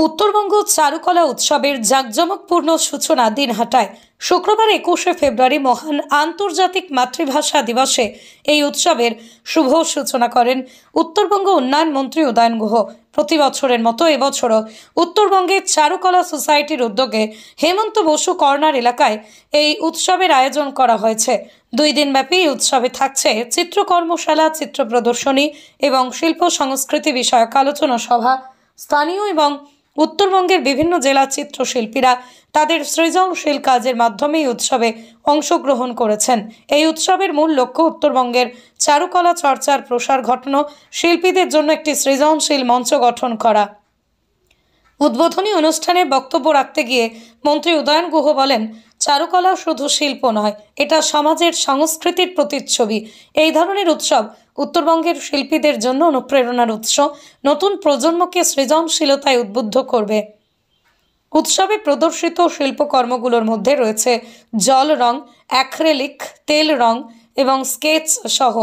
উত্তরবঙ্গ চারুকলা উৎসবের জাঁকজমকপূর্ণ সূচনা দিনহাটায় শুক্রবার 21শে ফেব্রুয়ারি মহান আন্তর্জাতিক মাতৃভাষা দিবসে এই উৎসবের শুভ সূচনা করেন উত্তরবঙ্গ উন্নয়ন মন্ত্রী উদয়ন গুহ। প্রতি বছরের মতো এবছরও উত্তরবঙ্গের চারুকলা সোসাইটির উদ্যোগে হেমন্ত বসু কর্নার এলাকায় এই উৎসবের আয়োজন করা হয়েছে। 2 দিনব্যাপী এই উৎসবে থাকছে চিত্রকর্মশালা, চিত্র প্রদর্শনী এবং শিল্প সংস্কৃতি বিষয়ক আলোচনা সভা। স্থানীয় এবং উত্তরবঙ্গের বিভিন্ন জেলার চিত্রশিল্পীরা তাদের সৃজনশীল কাজের মাধ্যমে এই উৎসবে অংশগ্রহণ করেছেন। এই উৎসবের মূল লক্ষ্য উত্তরবঙ্গের চারুকলা চর্চার প্রসার ঘটানো, শিল্পীদের জন্য একটি সৃজনশীল মঞ্চ গঠন করা। উদ্বোধনী অনুষ্ঠানে বক্তব্য রাখতে গিয়ে মন্ত্রী উদয়ন গুহ বলেন, চারুকলা শুধু শিল্প নয়, এটা সমাজের সংস্কৃতির প্রতিচ্ছবি। এই ধরনের উৎসব উত্তরবঙ্গের শিল্পীদের জন্য অনুপ্রেরণার উৎস, নতুন প্রজন্মকে সৃজনশীলতায় উদ্বুদ্ধ করবে। উৎসবে প্রদর্শিত শিল্পকর্মগুলোর মধ্যে রয়েছে জল রং, অ্যাক্রেলিক, তেল রং এবং স্কেচ সহ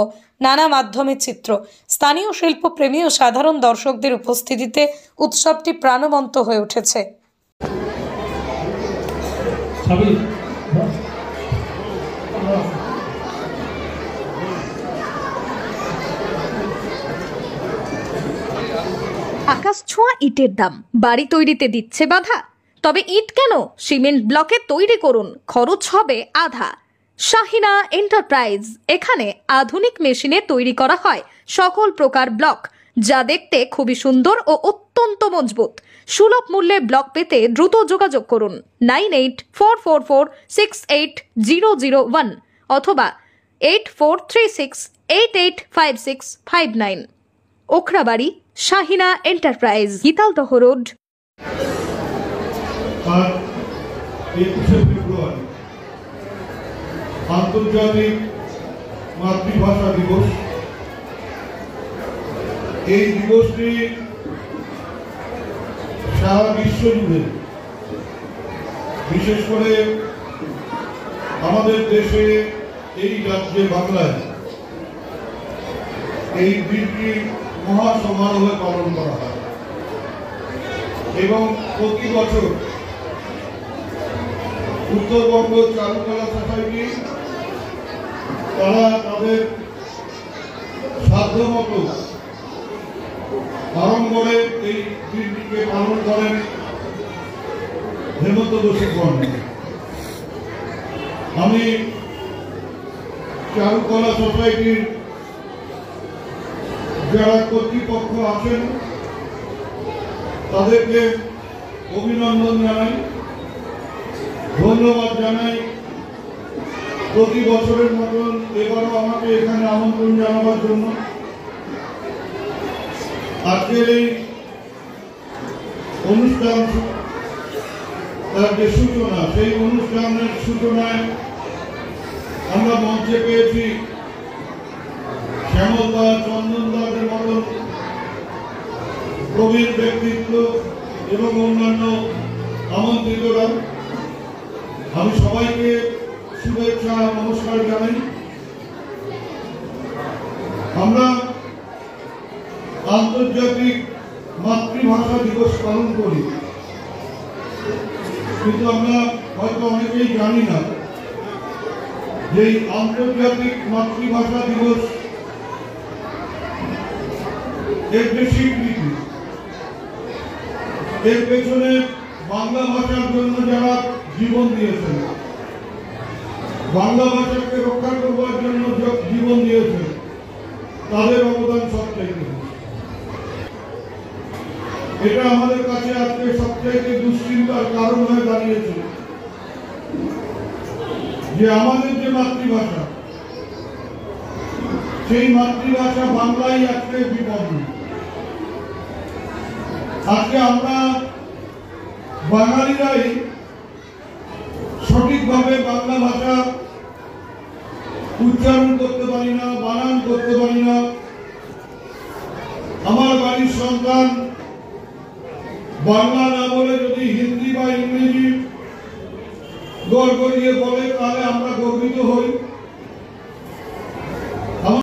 নানা মাধ্যমের চিত্র। স্থানীয় শিল্পপ্রেমী ও সাধারণ দর্শকদের উপস্থিতিতে উৎসবটি প্রাণবন্ত হয়ে উঠেছে। আকাশ ছোঁয়া ইটের দাম বাড়ি তৈরিতে দিচ্ছে বাধা। তবে ইট কেন, সিমেন্ট ব্লকে তৈরি করুন, খরচ হবে আধা। শাহিনা এন্টারপ্রাইজ, এখানে আধুনিক মেশিনে তৈরি করা হয় সকল প্রকার ব্লক, যা দেখতে খুবই সুন্দর ও অত্যন্ত মজবুত। সুলভ মূল্যে ব্লক পেতে দ্রুত যোগাযোগ করুন 9844468001 অথবা 8436885659। Okhrabari, Shahina enterprise, Gitaldaha road. 21শে ফেব্রুয়ারি আন্তর্জাতিক মাতৃভাষা দিবস। এই দিবসটি সারা বিশ্ব জুড়ে, বিশেষ করে আমাদের দেশে এই রাজ্যে বাংলায় এই দিনটি মহা সমারোহে পালন করা হয় এবং প্রতি বছর উত্তরবঙ্গ চারুকলা সোসাইটি তারা তাদের সাধ্যমতো আড়ম্বরে এই দিনটিকে পালন করেন হেমন্ত বসু কর্নার। আমি চারুকলা সোসাইটির যারা কর্তৃপক্ষ আছেন তাদেরকে অভিনন্দন জানাই, ধন্যবাদ জানাই। প্রতি বছরের মতন এবারও আমাকে এখানে আমন্ত্রণ জানাবার জন্য। আজকের এই অনুষ্ঠান তার যে সূচনা, সেই অনুষ্ঠানের সূচনায় আমরা মঞ্চে পেয়েছি শ্যামল দা, চন্দন দাদের মতন প্রবীণ ব্যক্তিত্ব এবং অন্যান্য আমন্ত্রিতরা। আমি সবাইকে শুভেচ্ছা, নমস্কার জানাই। আমরা আন্তর্জাতিক মাতৃভাষা দিবস পালন করি, কিন্তু আমরা হয়তো অনেকেই জানি না যে আন্তর্জাতিক মাতৃভাষা দিবস এর যে স্বীকৃতি, এর পেছনে বাংলা ভাষার জন্য যারা জীবন দিয়েছেন, বাংলা ভাষাকে রক্ষা করবার জন্য জীবন দিয়েছেন, তাদের অবদান সবচাইতে। এটা আমাদের কাছে আজকে সবচাইতে দুশ্চিন্তার কারণ হয়ে দাঁড়িয়েছে যে আমাদের যে মাতৃভাষা, সেই মাতৃভাষা বাংলাই আজকে বিপন্ন। আজকে আমরা বাঙালিরাই সঠিকভাবে বাংলা ভাষা উচ্চারণ করতে পারি না, বানান করতে পারি না। আমার বাড়ির সন্তান বাংলা না বলে যদি হিন্দি বা ইংরেজি গড়গড়িয়ে বলে, তাহলে আমরা গর্বিত হই।